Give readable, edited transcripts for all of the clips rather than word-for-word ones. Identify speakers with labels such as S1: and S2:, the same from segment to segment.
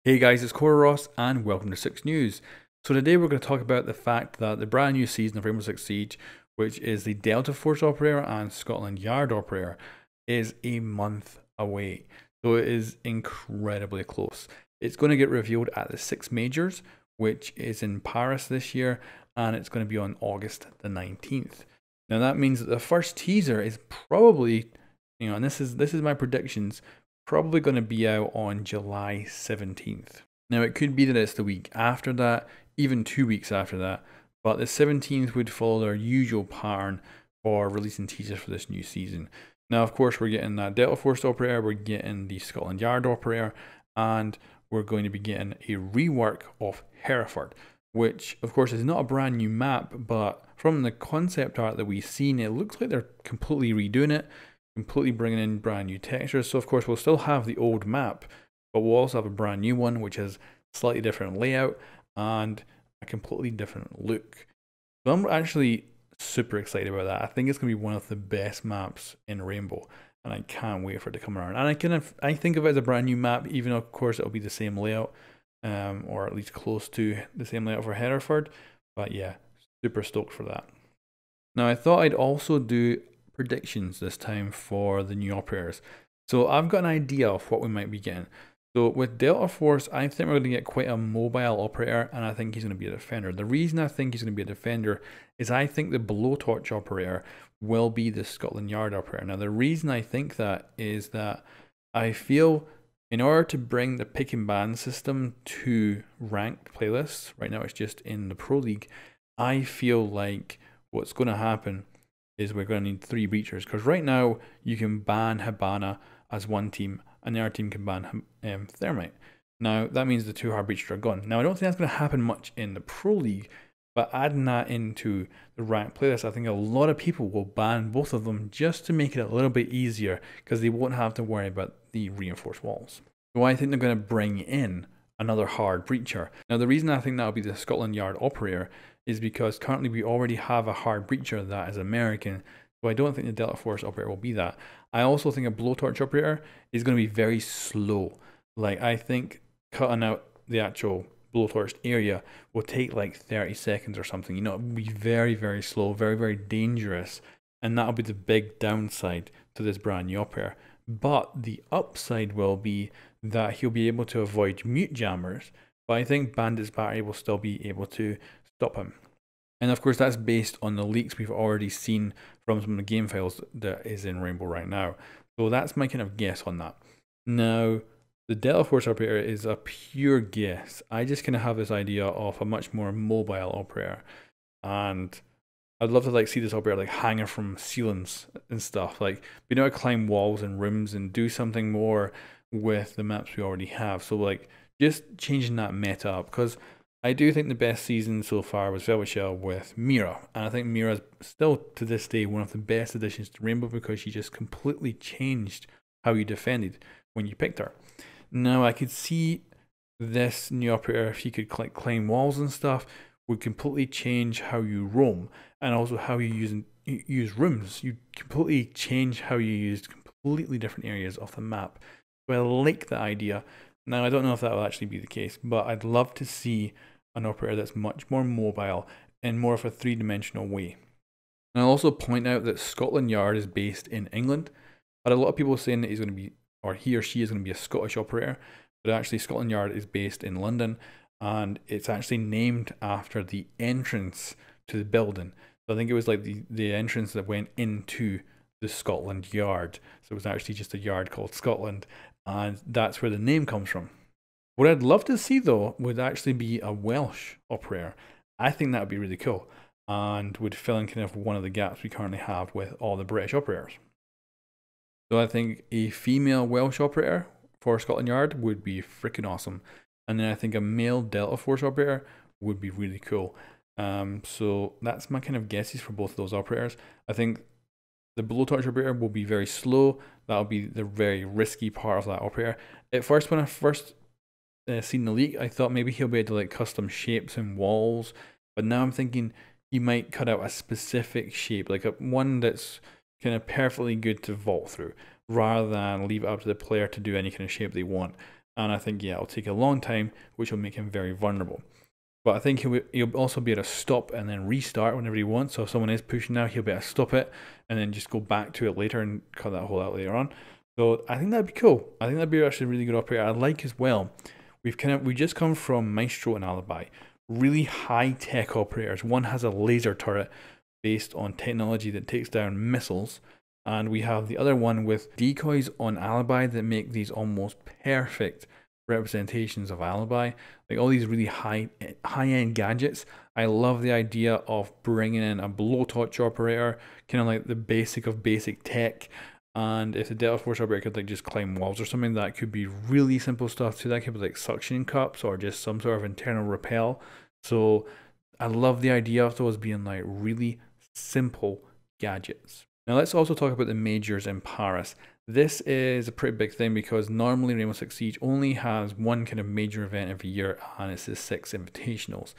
S1: Hey guys, it's coreross and welcome to 6 News. So today we're going to talk about the fact that the brand new season of Rainbow Six Siege, which is the Delta Force Operator and Scotland Yard Operator, is a month away. So it is incredibly close. It's going to get revealed at the 6 Majors, which is in Paris this year, and it's going to be on August the 19th. Now that means that the first teaser is probably, and this is my predictions, probably going to be out on July 17th. Now, it could be that it's the week after that, even 2 weeks after that, but the 17th would follow their usual pattern for releasing teasers for this new season. Now, of course, we're getting that Delta Force Operator, we're getting the Scotland Yard Operator, and we're going to be getting a rework of Hereford, which, of course, is not a brand new map, but from the concept art that we've seen, it looks like they're completely redoing it, completely bringing in brand new textures. So of course we'll still have the old map, but we'll also have a brand new one which has slightly different layout and a completely different look. So I'm actually super excited about that. I think it's going to be one of the best maps in Rainbow, and I can't wait for it to come around. And I think of it as a brand new map, even though of course it'll be the same layout, or at least close to the same layout for Hereford. But yeah, super stoked for that. Now I thought I'd also do predictions this time for the new operators. So I've got an idea of what we might be getting. So with Delta Force, I think we're going to get quite a mobile operator, and I think he's going to be a defender. The reason I think he's going to be a defender is I think the blowtorch operator will be the Scotland Yard operator. Now the reason I think that is that I feel in order to bring the pick and ban system to ranked playlists, right now it's just in the Pro League, I feel like what's going to happen is we're going to need 3 breachers, because right now you can ban Hibana as one team and the other team can ban Thermite. Now that means the 2 hard breachers are gone. Now I don't think that's going to happen much in the Pro League, but adding that into the ranked playlist, I think a lot of people will ban both of them just to make it a little bit easier, because they won't have to worry about the reinforced walls. So I think they're going to bring in another hard breacher. Now the reason I think that will be the Scotland Yard operator is because currently we already have a hard breacher that is American, so I don't think the Delta Force operator will be that. I also think a blowtorch operator is going to be very slow. Like, I think cutting out the actual blowtorched area will take like 30 seconds or something. It will be very, very slow, very, very dangerous, and that'll be the big downside to this brand new operator. But the upside will be that he'll be able to avoid mute jammers, but I think Bandit's battery will still be able to stop him. And of course that's based on the leaks we've already seen from some of the game files that is in Rainbow right now. So that's my kind of guess on that. Now, the Delta Force operator is a pure guess. I just kind of have this idea of a much more mobile operator, and I'd love to like see this operator like hanging from ceilings and stuff, like being able to climb walls and rooms and do something more with the maps we already have. So like just changing that meta up, because I do think the best season so far was Velvet Shell with Mira, and I think Mira is still to this day one of the best additions to Rainbow, because she just completely changed how you defended when you picked her. Now I could see this new operator, if you could like climb walls and stuff, would completely change how you roam, and also how you use rooms. You completely change how you use completely different areas of the map. So I like the idea. Now I don't know if that will actually be the case, but I'd love to see an operator that's much more mobile in more of a 3-dimensional way. And I'll also point out that Scotland Yard is based in England, but a lot of people are saying that he's going to be, or he or she is going to be a Scottish operator, but actually Scotland Yard is based in London, and it's actually named after the entrance to the building. So I think it was like the entrance that went into the Scotland Yard. So it was actually just a yard called Scotland, and that's where the name comes from. What I'd love to see though would actually be a Welsh operator. I think that would be really cool, and would fill in kind of one of the gaps we currently have with all the British operators. So I think a female Welsh operator for Scotland Yard would be freaking awesome. And then I think a male Delta Force operator would be really cool. So that's my kind of guesses for both of those operators. I think the blowtorch operator will be very slow. That'll be the very risky part of that operator. At first, when I first seen the leak, I thought maybe he'll be able to like custom shapes and walls, but now I'm thinking he might cut out a specific shape, like one that's kind of perfectly good to vault through, rather than leave it up to the player to do any kind of shape they want. And I think, yeah, it'll take a long time, which will make him very vulnerable. But I think he'll also be able to stop and then restart whenever he wants. So if someone is pushing now, he'll be able to stop it and then just go back to it later and cut that hole out later on. So I think that'd be cool. I think that'd be actually a really good operator. I like as well. We just come from Maestro and Alibi, really high tech operators. One has a laser turret based on technology that takes down missiles, and we have the other one with decoys on Alibi that make these almost perfect representations of Alibi, like all these really high-end gadgets. I love the idea of bringing in a blowtorch operator, kind of like the basic of basic tech. And if the Delta Force operator could like just climb walls or something, that could be really simple stuff too. That could be like suction cups or just some sort of internal repel. So I love the idea of those being like really simple gadgets. Now let's also talk about the majors in Paris. This is a pretty big thing because normally Rainbow Six Siege only has one kind of major event every year, and it's the 6 invitationals.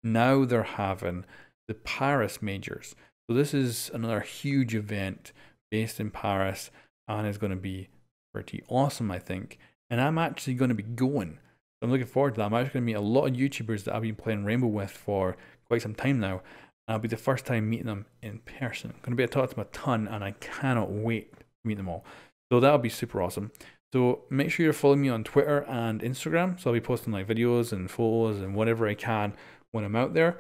S1: Now they're having the Paris majors. So this is another huge event based in Paris, and is going to be pretty awesome, I think. And I'm actually going to be going. I'm looking forward to that. I'm actually going to meet a lot of YouTubers that I've been playing Rainbow with for quite some time now. And it'll be the first time meeting them in person. I'm going to be able to talk to them a ton, and I cannot wait to meet them all. So that'll be super awesome. So make sure you're following me on Twitter and Instagram. So I'll be posting like videos and photos and whatever I can when I'm out there.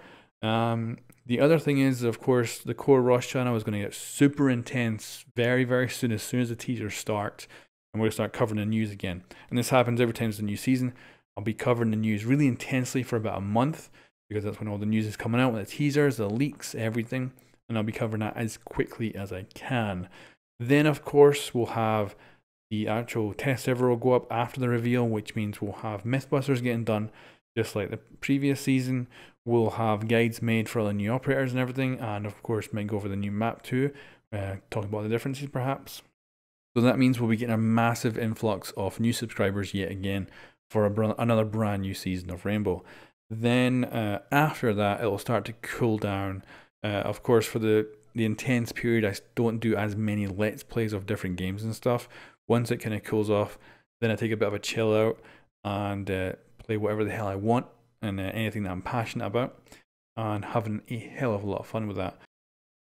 S1: The other thing is, of course, the coreross channel is going to get super intense very, very soon as the teasers start. And we're going to start covering the news again. And this happens every time there's a new season. I'll be covering the news really intensely for about a month, because that's when all the news is coming out, with the teasers, the leaks, everything. And I'll be covering that as quickly as I can. Then, of course, we'll have the actual test server will go up after the reveal, which means we'll have Mythbusters getting done, just like the previous season. We'll have guides made for all the new operators and everything, and of course, might go over the new map too, talking about the differences perhaps. So that means we'll be getting a massive influx of new subscribers yet again for another brand new season of Rainbow. Then after that, it'll start to cool down. Of course, for the intense period, I don't do as many let's plays of different games and stuff. Once it kind of cools off, then I take a bit of a chill out and play whatever the hell I want and anything that I'm passionate about, and having a hell of a lot of fun with that.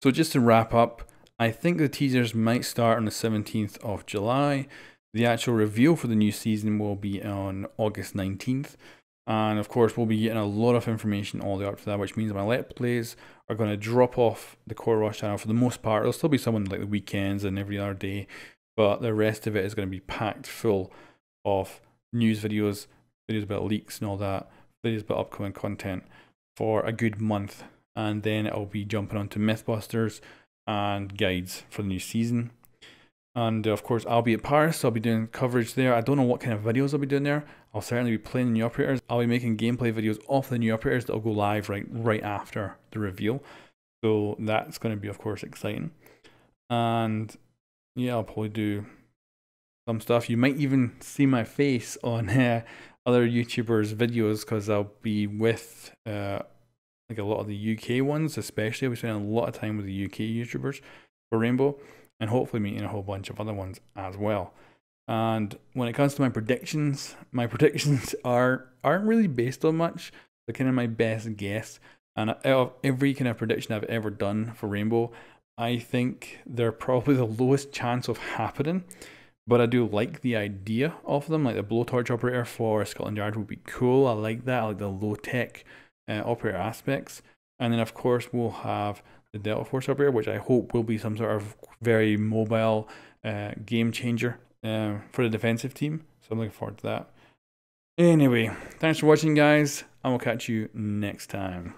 S1: So just to wrap up, I think the teasers might start on the 17th of July. The actual reveal for the new season will be on August 19th. And of course, we'll be getting a lot of information all the way up to that, which means my let's plays are going to drop off the coreross channel for the most part. There'll still be some on like the weekends and every other day, but the rest of it is going to be packed full of news videos, videos about leaks and all that, videos about upcoming content for a good month. And then I'll be jumping onto Mythbusters and guides for the new season. And of course, I'll be at Paris, so I'll be doing coverage there. I don't know what kind of videos I'll be doing there. I'll certainly be playing the new operators. I'll be making gameplay videos of the new operators that will go live right after the reveal. So that's going to be, of course, exciting. And yeah, I'll probably do some stuff. You might even see my face on other YouTubers' videos, because I'll be with like a lot of the UK ones, especially. I'll be spending a lot of time with the UK YouTubers for Rainbow, and hopefully meeting a whole bunch of other ones as well. And when it comes to my predictions aren't really based on much. They're kind of my best guess. And out of every kind of prediction I've ever done for Rainbow, I think they're probably the lowest chance of happening. But I do like the idea of them. Like the blowtorch operator for Scotland Yard would be cool. I like that. I like the low-tech operator aspects. And then of course we'll have the Delta Force operator, which I hope will be some sort of very mobile game changer for the defensive team. So I'm looking forward to that. Anyway, thanks for watching, guys, and we'll catch you next time.